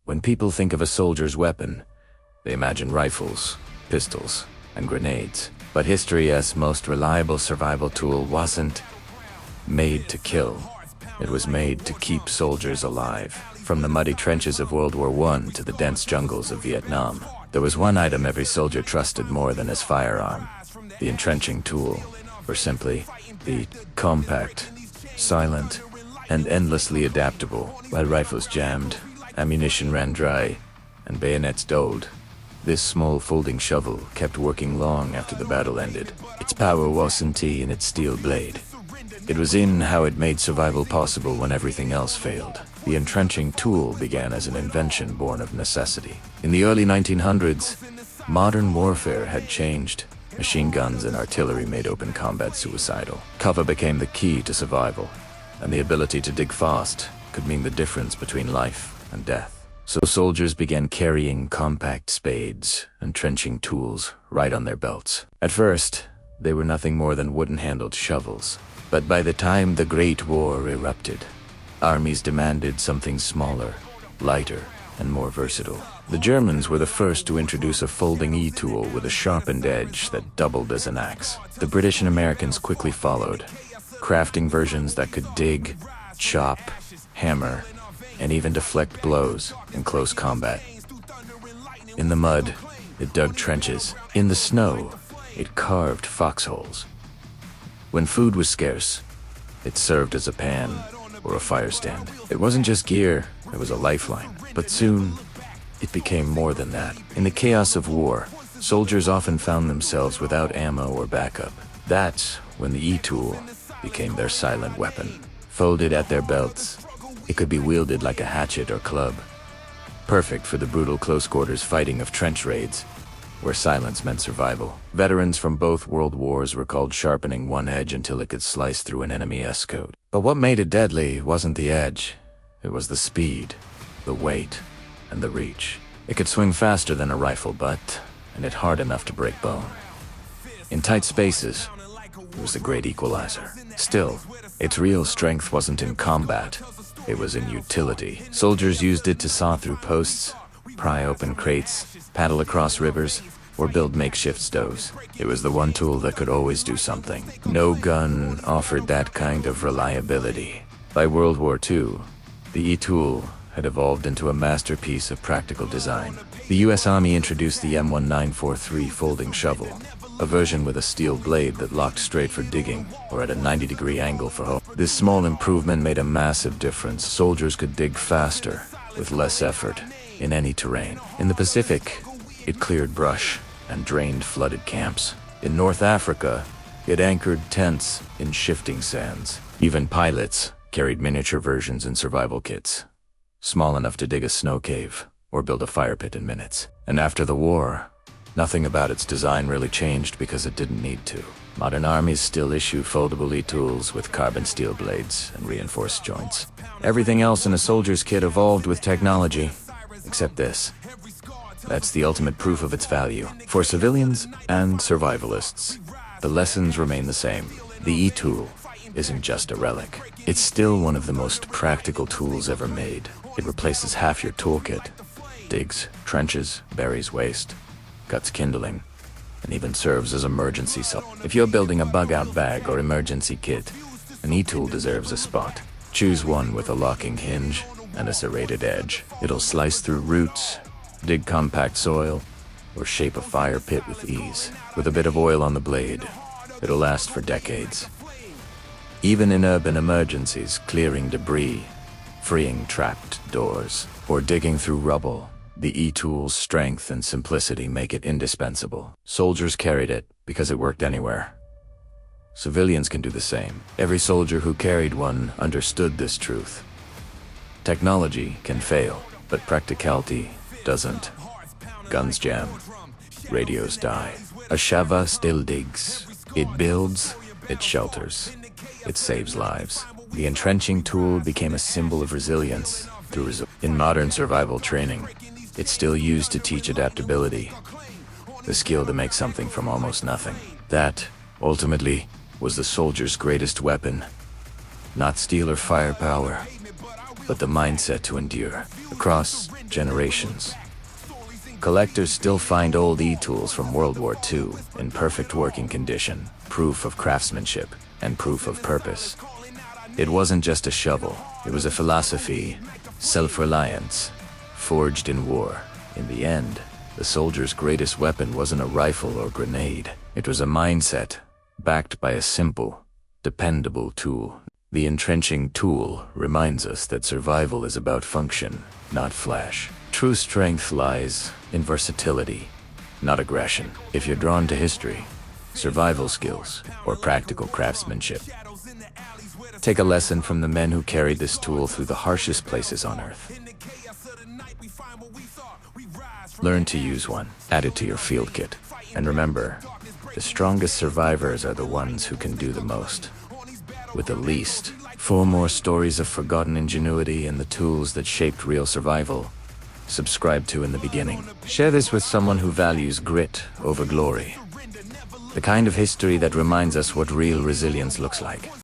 When people think of a soldier's weapon, they imagine rifles, pistols, and grenades. But history's most reliable survival tool wasn't made to kill. It was made to keep soldiers alive. From the muddy trenches of World War I to the dense jungles of Vietnam, there was one item every soldier trusted more than his firearm: the entrenching tool, or simply, the compact, silent, and endlessly adaptable. While rifles jammed, ammunition ran dry, and bayonets dulled, this small folding shovel kept working long after the battle ended. Its power wasn't in its steel blade. It was in how it made survival possible when everything else failed. The entrenching tool began as an invention born of necessity. In the early 1900s, modern warfare had changed. Machine guns and artillery made open combat suicidal. Cover became the key to survival, and the ability to dig fast could mean the difference between life and death. So soldiers began carrying compact spades and trenching tools right on their belts. At first, they were nothing more than wooden-handled shovels. But by the time the Great War erupted, armies demanded something smaller, lighter, and more versatile. The Germans were the first to introduce a folding E-tool with a sharpened edge that doubled as an axe. The British and Americans quickly followed, crafting versions that could dig, chop, hammer, and even deflect blows in close combat. In the mud, it dug trenches. In the snow, it carved foxholes. When food was scarce, it served as a pan or a fire stand. It wasn't just gear, it was a lifeline. But soon, it became more than that. In the chaos of war, soldiers often found themselves without ammo or backup. That's when the E-tool became their silent weapon. Folded at their belts, it could be wielded like a hatchet or club, perfect for the brutal close-quarters fighting of trench raids, where silence meant survival. Veterans from both world wars recalled sharpening one edge until it could slice through an enemy S-code. But what made it deadly wasn't the edge. It was the speed, the weight, and the reach. It could swing faster than a rifle butt, and it hard enough to break bone. In tight spaces, it was the great equalizer. Still, its real strength wasn't in combat. It was in utility. Soldiers used it to saw through posts, pry open crates, paddle across rivers, or build makeshift stoves. It was the one tool that could always do something. No gun offered that kind of reliability. By World War II, the E-tool had evolved into a masterpiece of practical design. The US Army introduced the M1943 folding shovel, a version with a steel blade that locked straight for digging or at a 90-degree angle for home. This small improvement made a massive difference. Soldiers could dig faster, with less effort, in any terrain. In the Pacific, it cleared brush and drained flooded camps. In North Africa, it anchored tents in shifting sands. Even pilots carried miniature versions in survival kits, small enough to dig a snow cave or build a fire pit in minutes. And after the war, nothing about its design really changed because it didn't need to. Modern armies still issue foldable E-tools with carbon steel blades and reinforced joints. Everything else in a soldier's kit evolved with technology, except this. That's the ultimate proof of its value. For civilians and survivalists, the lessons remain the same. The E-tool isn't just a relic. It's still one of the most practical tools ever made. It replaces half your toolkit. Digs trenches, buries waste, cuts kindling, and even serves as emergency support. If you're building a bug-out bag or emergency kit, an E-tool deserves a spot. Choose one with a locking hinge and a serrated edge. It'll slice through roots, dig compact soil, or shape a fire pit with ease. With a bit of oil on the blade, it'll last for decades. Even in urban emergencies, clearing debris, freeing trapped doors, or digging through rubble, the E-tool's strength and simplicity make it indispensable. Soldiers carried it because it worked anywhere. Civilians can do the same. Every soldier who carried one understood this truth. Technology can fail, but practicality doesn't. Guns jam. Radios die. A Shava still digs. It builds, it shelters, it saves lives. The entrenching tool became a symbol of resilience in modern survival training. It's still used to teach adaptability, the skill to make something from almost nothing. That, ultimately, was the soldier's greatest weapon. Not steel or firepower, but the mindset to endure across generations. Collectors still find old e-tools from World War II in perfect working condition, proof of craftsmanship and proof of purpose. It wasn't just a shovel, it was a philosophy, self-reliance, forged in war. In the end, the soldier's greatest weapon wasn't a rifle or grenade. It was a mindset, backed by a simple, dependable tool. The entrenching tool reminds us that survival is about function, not flash. True strength lies in versatility, not aggression. If you're drawn to history, survival skills, or practical craftsmanship, take a lesson from the men who carried this tool through the harshest places on Earth. Learn to use one, add it to your field kit, and remember, the strongest survivors are the ones who can do the most with the least. For more stories of forgotten ingenuity and the tools that shaped real survival, subscribe to In the Beginning. Share this with someone who values grit over glory. The kind of history that reminds us what real resilience looks like.